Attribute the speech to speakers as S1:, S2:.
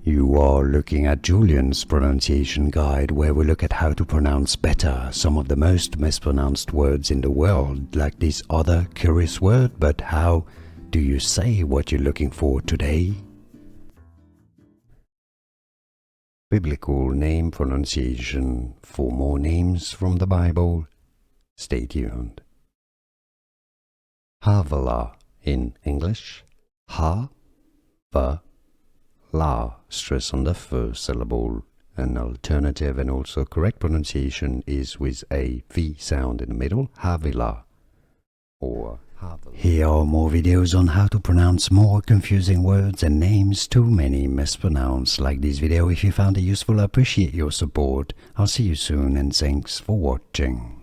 S1: You are looking at Julian's pronunciation guide, where we look at how to pronounce better some of the most mispronounced words in the world, like this other curious word. But how do you say what you're looking for today? Biblical name pronunciation. For more names from the Bible, stay tuned. Havilah in English, Ha-va-la, stress on the first syllable. An alternative and also correct pronunciation is with a V sound in the middle, Havilah or Havilah. Here are more videos on how to pronounce more confusing words and names too many mispronounced. Like this video if you found it useful. I appreciate your support. I'll see you soon and thanks for watching.